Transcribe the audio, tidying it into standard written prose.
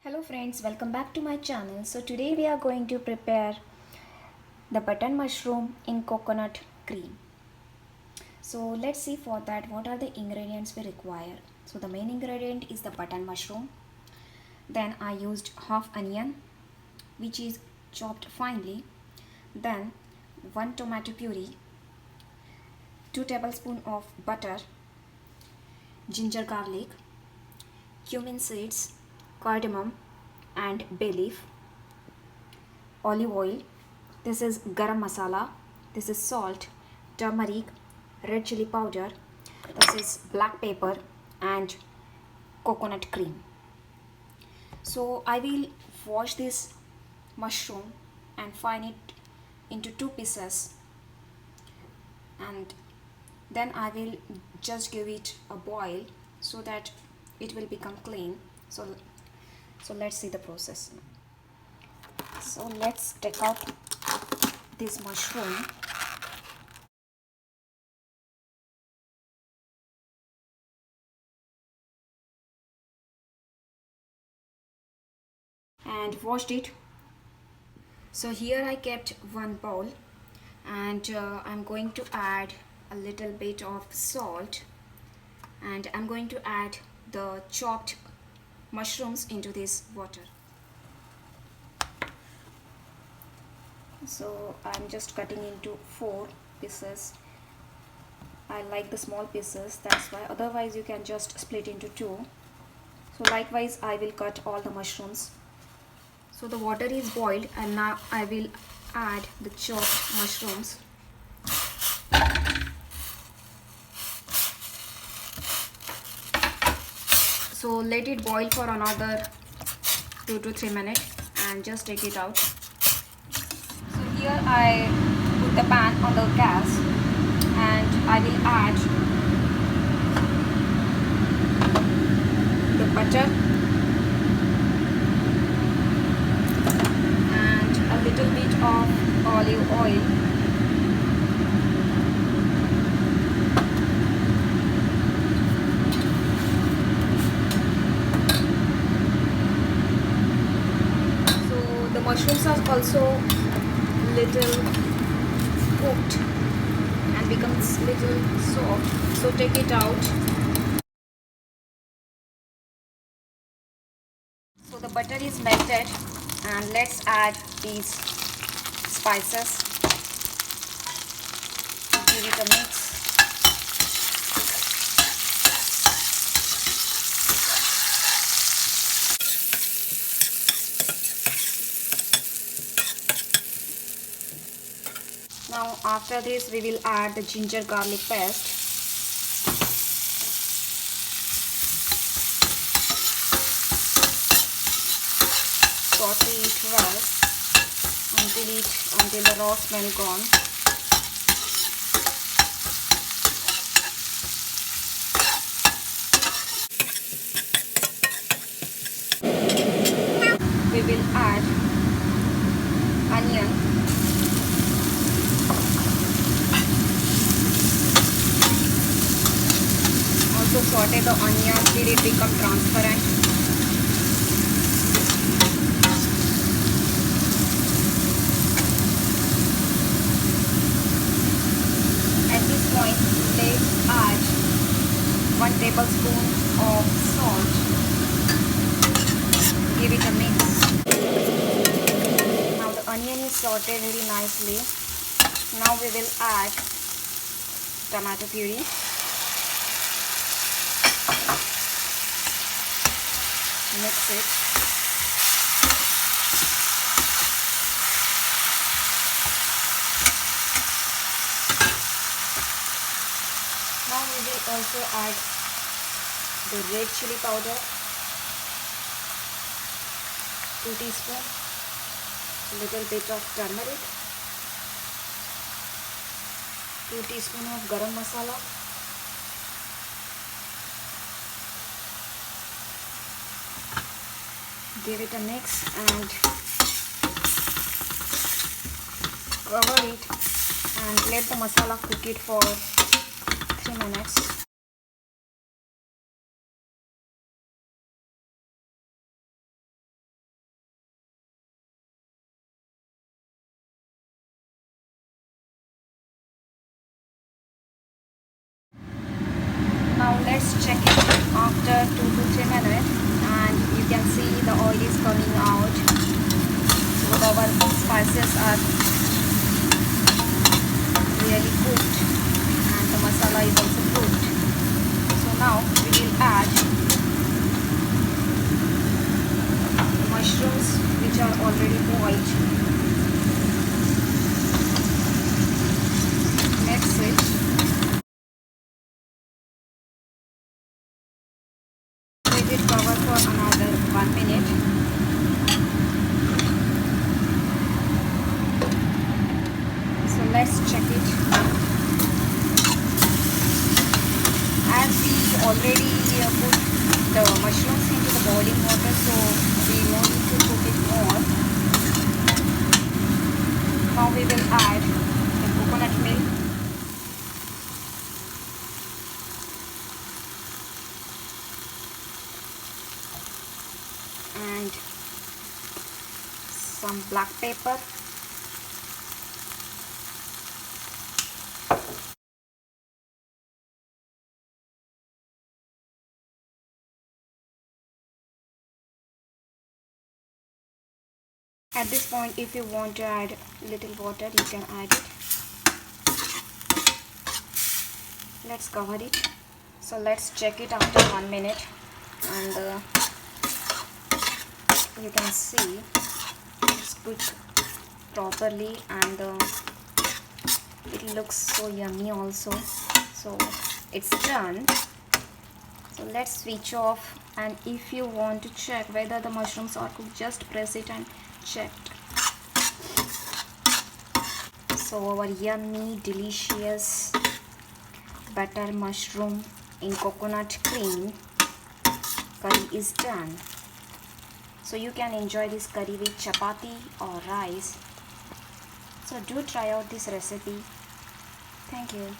Hello friends, welcome back to my channel. So today we are going to prepare the button mushroom in coconut cream. So let's see for that what are the ingredients we require. So the main ingredient is the button mushroom. Then I used half onion which is chopped finely. Then 1 tomato puree, 2 tablespoons of butter, ginger garlic, cumin seeds, cardamom and bay leaf, olive oil. This is garam masala. This is salt, turmeric, red chili powder. This is black pepper and coconut cream. So I will wash this mushroom and fine it into 2 pieces, and then I will just give it a boil so that it will become clean. So let's see the process. So let's take out this mushroom. And washed it. So here I kept one bowl, and I'm going to add a little bit of salt, and I'm going to add the chopped mushrooms into this water. So I'm just cutting into 4 pieces. I like the small pieces, that's why. Otherwise you can just split into 2. So likewise I will cut all the mushrooms. So the water is boiled, and now I will add the chopped mushrooms. So let it boil for another 2 to 3 minutes and just take it out. So here I put the pan on the gas, and I will add the butter and a little bit of olive oil. The mushrooms are also little cooked and becomes little soft, so take it out. So the butter is melted, and let's add these spices. Give it a mix. Now after this we will add the ginger garlic paste. Saute it well until the raw smell gone. We will add onion. Also saute the onion till it become transparent. At this point, let's add 1 tablespoon of salt. Give it a mix. Now the onion is sauteed very nicely. Now we will add tomato puree. Mix it. Now we will also add the red chili powder, 2 teaspoons, a little bit of turmeric, 2 teaspoons of garam masala, give it a mix and cover it, and let the masala cook it for 3 minutes. check it after 2 to 3 minutes, and you can see the oil is coming out. So our spices are really cooked and the masala is also cooked. So now we will add the mushrooms which are already boiled. Mix it. Let it cover for another 1 minute. So let's check it. As we already put the mushrooms into the boiling water, so we no need to cook it more. Now we will add the coconut milk. And some black pepper. At this point, if you want to add little water, you can add it. Let's cover it. So let's check it after 1 minute, and you can see it's cooked properly, and it looks so yummy also. So it's done. So let's switch off, and if you want to check whether the mushrooms are cooked, just press it and check. So our yummy delicious butter mushroom in coconut cream curry is done. So you can enjoy this curry with chapati or rice. So do try out this recipe. Thank you.